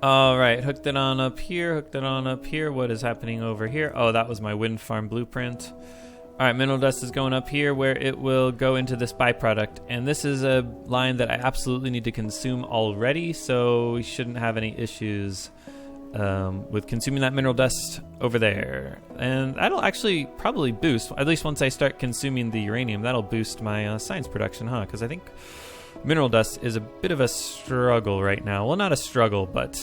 All right, hooked it on up here, hooked it on up here. What is happening over here? Oh, that was my wind farm blueprint. All right, mineral dust is going up here where it will go into this byproduct. And this is a line that I absolutely need to consume already, so we shouldn't have any issues with consuming that mineral dust over there. And that'll actually probably boost, at least once I start consuming the uranium, that'll boost my science production, huh? Because I think mineral dust is a bit of a struggle right now. Well, not a struggle, but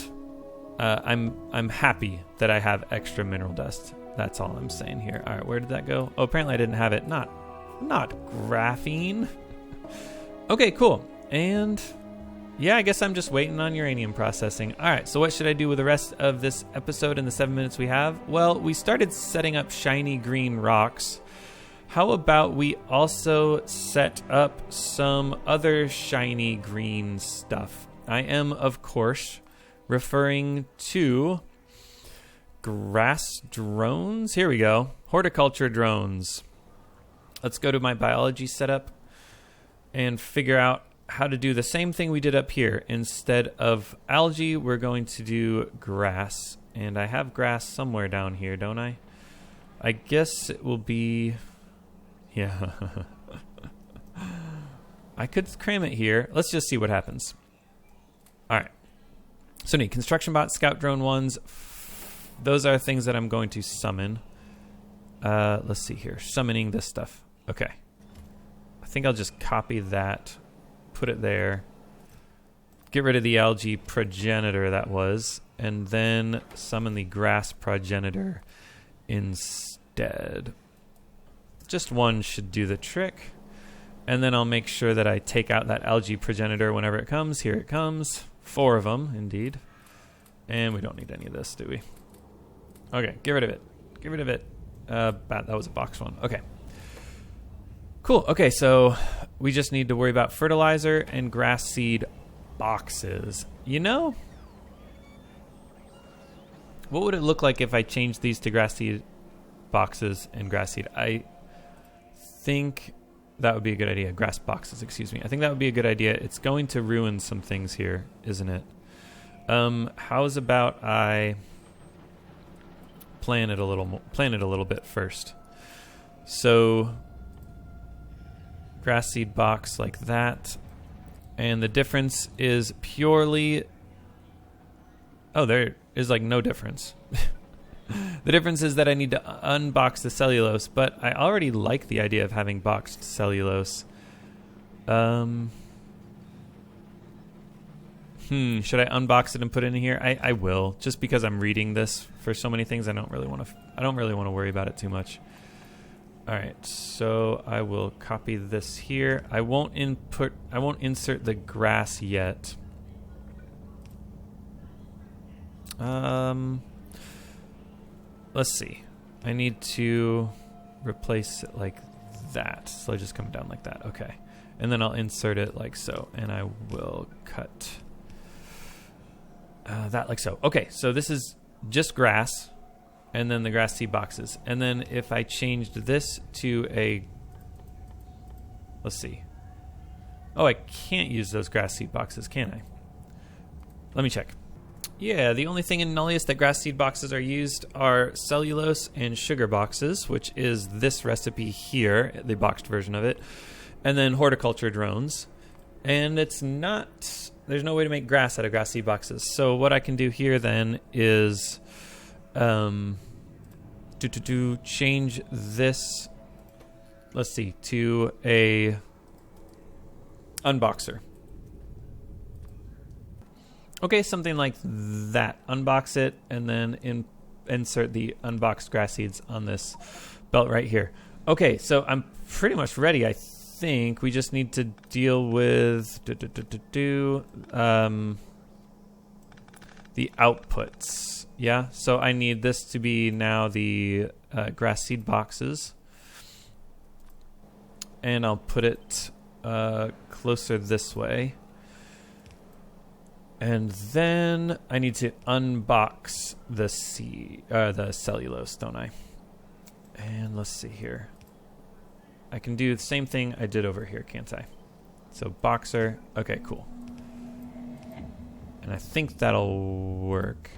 I'm happy that I have extra mineral dust. That's all I'm saying here. All right, where did that go? Oh, apparently I didn't have it. Not graphene. Okay, cool. And yeah, I guess I'm just waiting on uranium processing. All right, so what should I do with the rest of this episode in the 7 minutes we have? Well, we started setting up shiny green rocks. How about we also set up some other shiny green stuff? I am, of course, referring to grass drones. Here we go. Horticulture drones. Let's go to my biology setup and figure out how to do the same thing we did up here. Instead of algae, we're going to do grass. And I have grass somewhere down here, don't I? I guess it will be... Yeah. I could cram it here. Let's just see what happens. All right. So neat. Construction bot, scout drone ones. Those are things that I'm going to summon. Let's see here. Summoning this stuff. Okay. I think I'll just copy that. Put it there. Get rid of the algae progenitor that was. And then summon the grass progenitor instead. Just one should do the trick. And then I'll make sure that I take out that algae progenitor whenever it comes. Here it comes. 4 of them, indeed. And we don't need any of this, do we? Okay, get rid of it. Get rid of it. That was a box one. Okay. Cool. Okay, so we just need to worry about fertilizer and grass seed boxes. You know, what would it look like if I changed these to grass seed boxes and grass seed? I think that would be a good idea. Grass boxes, excuse me. I think that would be a good idea. It's going to ruin some things here, isn't it? How's about I plan it a little bit first. So grass seed box like that. And the difference is purely... Oh, there is like no difference. The difference is that I need to unbox the cellulose, but I already like the idea of having boxed cellulose. Should I unbox it and put it in here? I will, just because I'm reading this for so many things. I don't really want to worry about it too much. All right, so I will copy this here. I won't insert the grass yet. Let's see. I need to replace it like that. So I just come down like that. Okay. And then I'll insert it like so. And I will cut that like so. Okay, so this is just grass. And then the grass seed boxes. And then if I changed this to a... Let's see. Oh, I can't use those grass seed boxes, can I? Let me check. Yeah, the only thing in Nullius that grass seed boxes are used are cellulose and sugar boxes, which is this recipe here, the boxed version of it, and then horticulture drones. And it's not... There's no way to make grass out of grass seed boxes. So what I can do here then is... change this, let's see, to a unboxer. Okay, something like that. Unbox it and then insert the unboxed grass seeds on this belt right here. Okay, so I'm pretty much ready. I think we just need to deal with the outputs. Yeah, so I need this to be now the grass seed boxes. And I'll put it closer this way. And then I need to unbox the cellulose, don't I? And let's see here. I can do the same thing I did over here, can't I? So boxer. Okay, cool. And I think that'll work.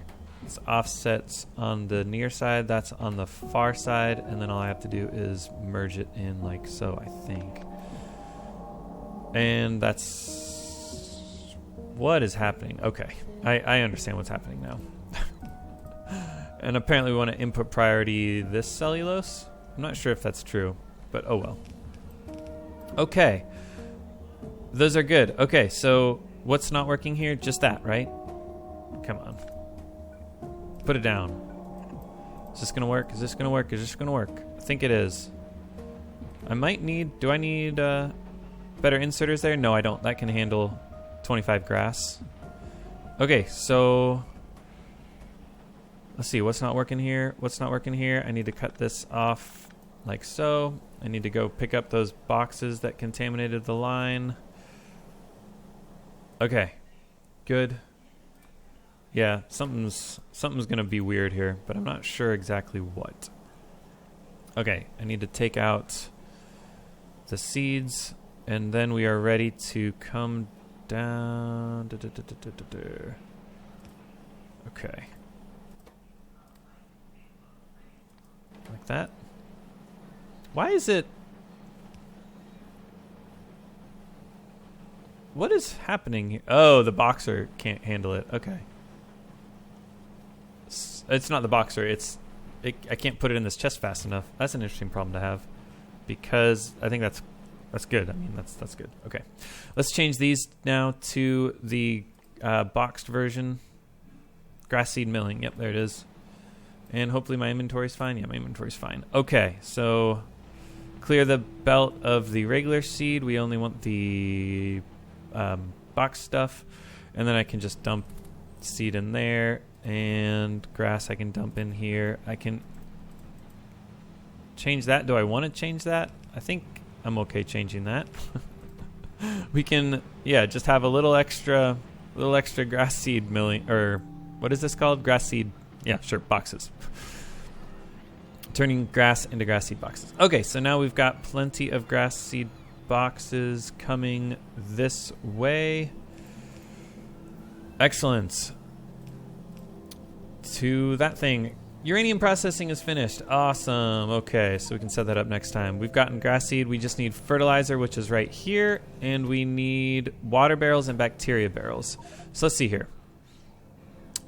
It's offsets on the near side, that's on the far side, and then all I have to do is merge it in like so, I think. And that's what is happening. Okay, I understand what's happening now. And apparently we want to input priority this cellulose. I'm not sure if that's true, but oh well. Okay, those are good. Okay, so what's not working here? Just that, right? Come on. Put it down. Is this gonna work? Is this gonna work? Is this gonna work? I think it is. I might need, do I need better inserters there? No, I don't. That can handle 25 grass. Okay, so let's see, what's not working here? What's not working here? I need to cut this off like so. I need to go pick up those boxes that contaminated the line. Okay, good. Yeah, something's gonna be weird here, but I'm not sure exactly what. Okay, I need to take out the seeds, and then we are ready to come down. Okay. Like that. Why is it... What is happening here? Oh, the boxer can't handle it. Okay. It's not the boxer. I can't put it in this chest fast enough. That's an interesting problem to have, because I think that's good. I mean, that's good. Okay, let's change these now to the boxed version. Grass seed milling. Yep, there it is. And hopefully my inventory's fine. Yeah, my inventory's fine. Okay, so clear the belt of the regular seed. We only want the box stuff, and then I can just dump seed in there. And grass I can dump in here. I can change that. Do I want to change that? I think I'm okay changing that. We can, yeah, just have a little extra grass seed milling, or what is this called? Grass seed. Yeah, sure, boxes. Turning grass into grass seed boxes. Okay, so now we've got plenty of grass seed boxes coming this way. Excellent. To that thing. Uranium processing is finished. Awesome. Okay, so we can set that up next time. We've gotten grass seed. We just need fertilizer, which is right here. And we need water barrels and bacteria barrels. So let's see here.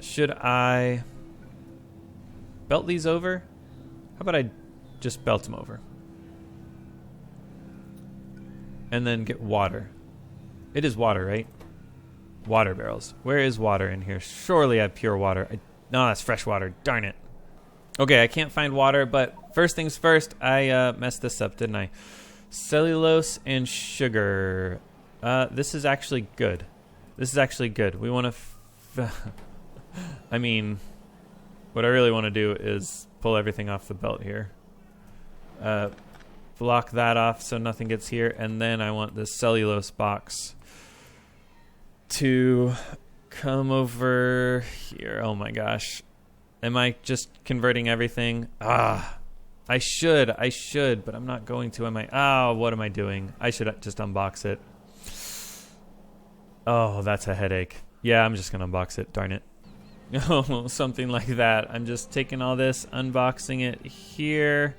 Should I belt these over? How about I just belt them over? And then get water. It is water, right? Water barrels. Where is water in here? Surely I have pure water. No, that's fresh water. Darn it. Okay, I can't find water, but first things first, I messed this up, didn't I? Cellulose and sugar. This is actually good. This is actually good. We want to... I mean, what I really want to do is pull everything off the belt here. Block that off so nothing gets here, and then I want this cellulose box to come over here. Oh my gosh. Am I just converting everything? I should, but I'm not going to, am I? Oh, what am I doing? I should just unbox it. Oh, that's a headache. Yeah, I'm just gonna unbox it, darn it. Oh, something like that. I'm just taking all this, unboxing it here.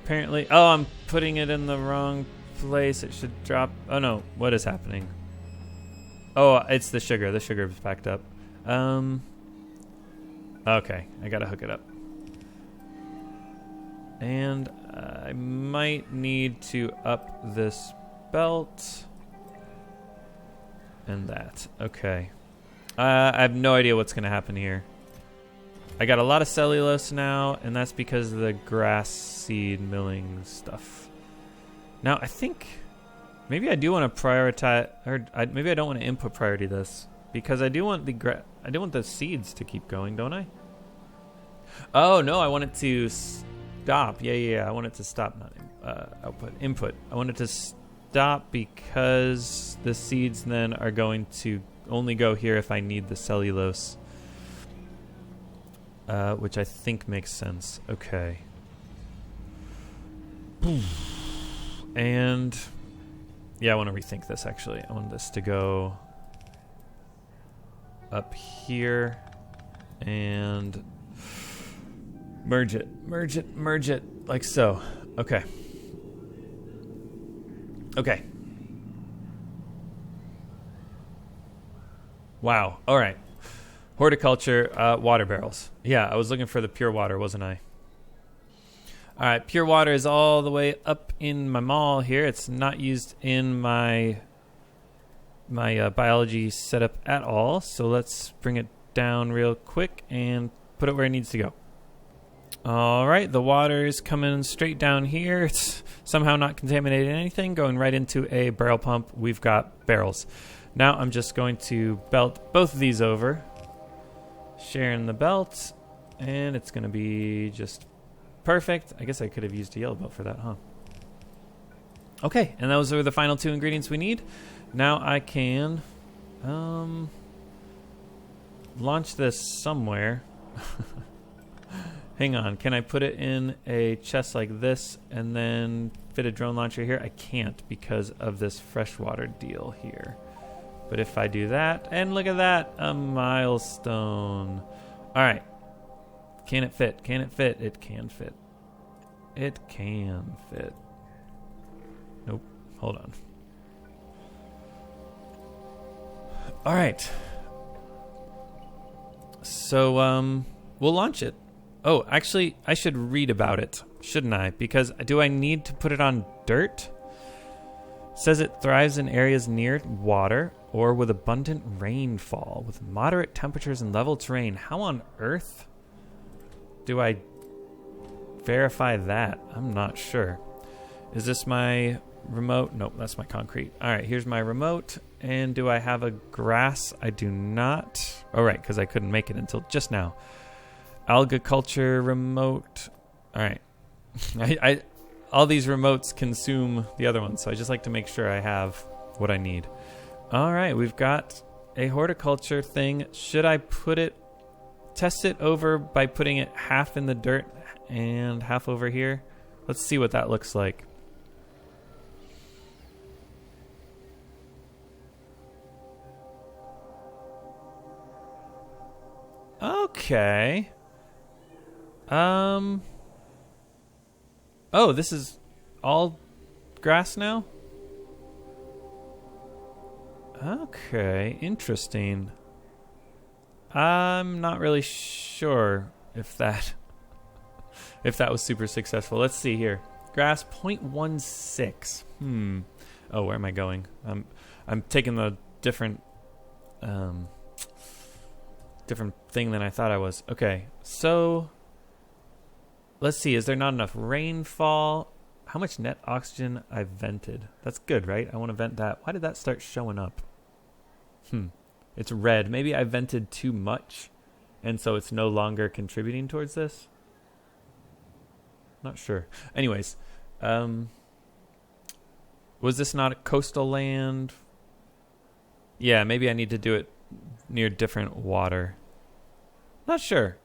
Apparently, oh, I'm putting it in the wrong place. It should drop. Oh no, what is happening? Oh, it's the sugar. The sugar is packed up. Okay, I gotta hook it up. And I might need to up this belt. And that. Okay. I have no idea what's gonna happen here. I got a lot of cellulose now, and that's because of the grass seed milling stuff. Now, I think maybe I do want to prioritize, or maybe I don't want to input priority this, because I do want the seeds to keep going, don't I? Oh no, I want it to stop. Yeah. I want it to stop, not input. I want it to stop because the seeds then are going to only go here if I need the cellulose. Which I think makes sense. Okay. And yeah, I want to rethink this actually. I want this to go up here and merge it, like so. Okay. Okay. Wow. All right. Horticulture, water barrels. Yeah, I was looking for the pure water, wasn't I? All right, pure water is all the way up in my mall here. It's not used in my biology setup at all. So let's bring it down real quick and put it where it needs to go. All right, the water is coming straight down here. It's somehow not contaminating anything, going right into a barrel pump. We've got barrels. Now I'm just going to belt both of these over, sharing the belt, and it's going to be just perfect. I guess I could have used a yellow belt for that, huh? Okay, and those are the final two ingredients we need. Now I can launch this somewhere. Hang on, can I put it in a chest like this and then fit a drone launcher here? I can't because of this freshwater deal here. But if I do that, and look at that, a milestone. All right, can it fit? Can it fit? It can fit. It can fit. Nope, hold on. All right. So, we'll launch it. Oh, actually, I should read about it, shouldn't I? Because do I need to put it on dirt? It says it thrives in areas near water or with abundant rainfall, with moderate temperatures and level terrain. How on earth do I verify that? I'm not sure. Is this my remote? Nope, that's my concrete. All right, here's my remote. And do I have a grass? I do not. Oh, right, because I couldn't make it until just now. Alga culture remote. All right. I all these remotes consume the other ones, so I just like to make sure I have what I need. All right, we've got a horticulture thing. Should I test it over by putting it half in the dirt and half over here? Let's see what that looks like. Okay. Oh, this is all grass now? Okay, interesting. I'm not really sure if that was super successful. Let's see here. Grass 0.16. Oh, where am I going? I'm taking the different thing than I thought I was. Okay, so let's see. Is there not enough rainfall? How much net oxygen I've vented? That's good, right? I want to vent that. Why did that start showing up? It's red. Maybe I vented too much, and so it's no longer contributing towards this. Not sure. Anyways, was this not a coastal land? Yeah, maybe I need to do it near different water. Not sure.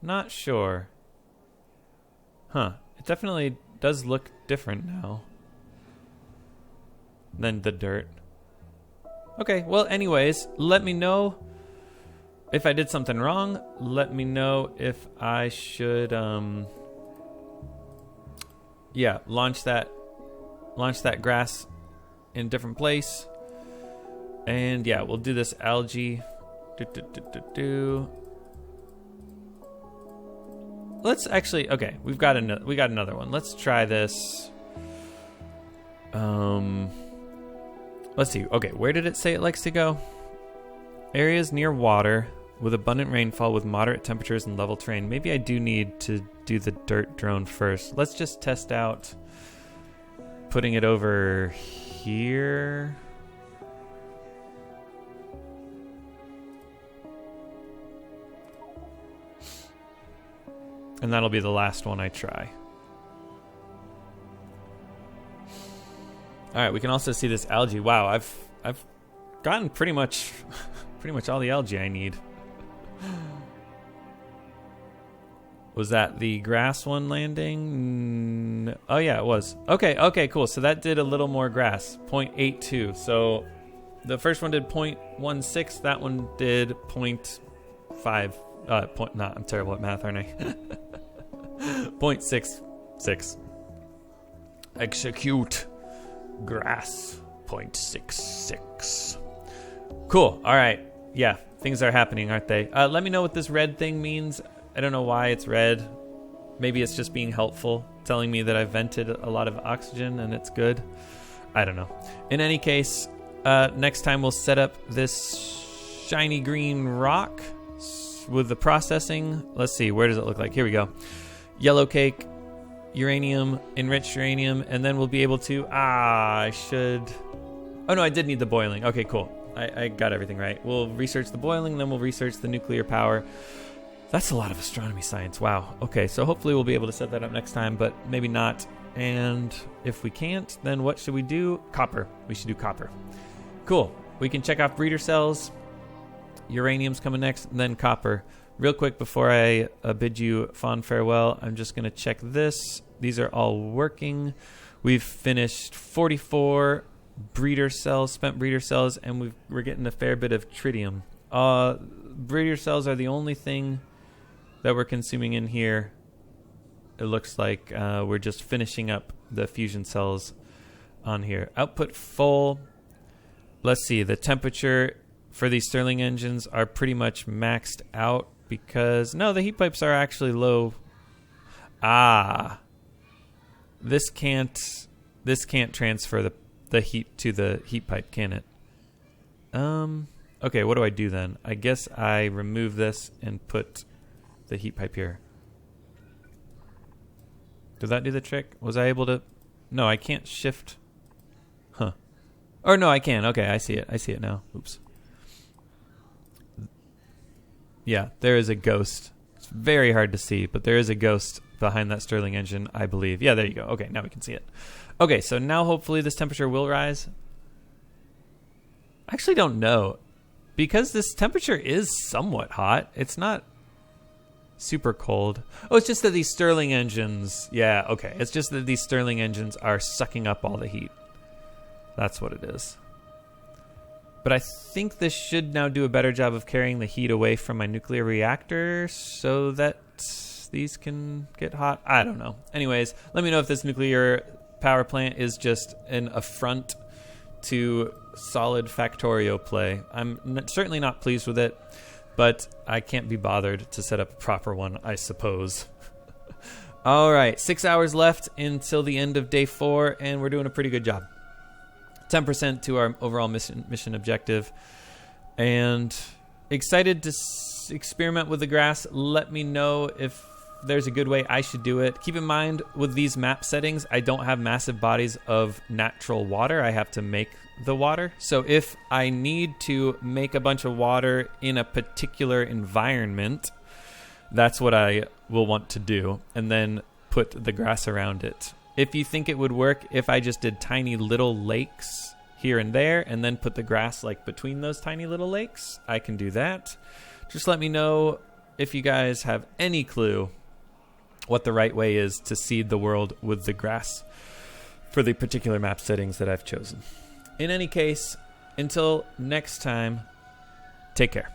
Not sure. Huh. It definitely does look different now than the dirt. Okay, well, anyways, let me know if I did something wrong. Let me know if I should, launch that grass in a different place. And yeah, we'll do this algae. Let's actually, okay, we got another one. Let's try this. Let's see. Okay, where did it say it likes to go? Areas near water with abundant rainfall with moderate temperatures and level terrain. Maybe I do need to do the dirt drone first. Let's just test out putting it over here. And that'll be the last one I try. All right, we can also see this algae. Wow, I've gotten pretty much all the algae I need. Was that the grass one landing? Oh yeah, it was. Okay, cool. So that did a little more grass, 0.82. So The first one did 0.16. That one did 0.5. I'm terrible at math, aren't I? 0.66. Execute. Grass. 0.66. Cool. All right. Yeah, things are happening, aren't they? Let me know what this red thing means. I don't know why it's red. Maybe it's just being helpful, telling me that I've vented a lot of oxygen and it's good. I don't know. In any case, next time we'll set up this shiny green rock with the processing. Let's see, where does it look like? Here we go. Yellow cake, uranium, enriched uranium, and then we'll be able to... I should... Oh, no, I did need the boiling. Okay, cool. I got everything right. We'll research the boiling, then we'll research the nuclear power. That's a lot of astronomy science. Wow. Okay, so hopefully we'll be able to set that up next time, but maybe not. And if we can't, then what should we do? Copper. We should do copper. Cool. We can check off breeder cells. Uranium's coming next, and then copper. Real quick before I bid you fond farewell, I'm just going to check this. These are all working. We've finished 44 breeder cells, spent breeder cells, and we're getting a fair bit of tritium. Breeder cells are the only thing that we're consuming in here. It looks like we're just finishing up the fusion cells on here. Output full. Let's see, the temperature for these Stirling engines are pretty much maxed out because... No, the heat pipes are actually low. This can't transfer the heat to the heat pipe, can it? Okay, what do I do then? I guess I remove this and put the heat pipe here. Did that do the trick? Was I able to... No, I can't shift. Huh. Or no, I can. Okay, I see it. I see it now. Oops. Yeah, there is a ghost. It's very hard to see, but there is a ghost behind that Stirling engine, I believe. Yeah, there you go. Okay, now we can see it. Okay, so now hopefully this temperature will rise. I actually don't know. Because this temperature is somewhat hot. It's not super cold. Oh, it's just that these Stirling engines... Yeah, okay. It's just that these Stirling engines are sucking up all the heat. That's what it is. But I think this should now do a better job of carrying the heat away from my nuclear reactor so that these can get hot. I don't know. Anyways, let me know if this nuclear power plant is just an affront to solid Factorio play. I'm certainly not pleased with it, but I can't be bothered to set up a proper one, I suppose. All right, 6 hours left until the end of day 4, and we're doing a pretty good job. 10% to our overall mission objective, and excited to experiment with the grass. Let me know if there's a good way I should do it. Keep in mind, with these map settings, I don't have massive bodies of natural water. I have to make the water. So if I need to make a bunch of water in a particular environment, that's what I will want to do, and then put the grass around it. If you think it would work if I just did tiny little lakes here and there and then put the grass like between those tiny little lakes, I can do that. Just let me know if you guys have any clue what the right way is to seed the world with the grass for the particular map settings that I've chosen. In any case, until next time, take care.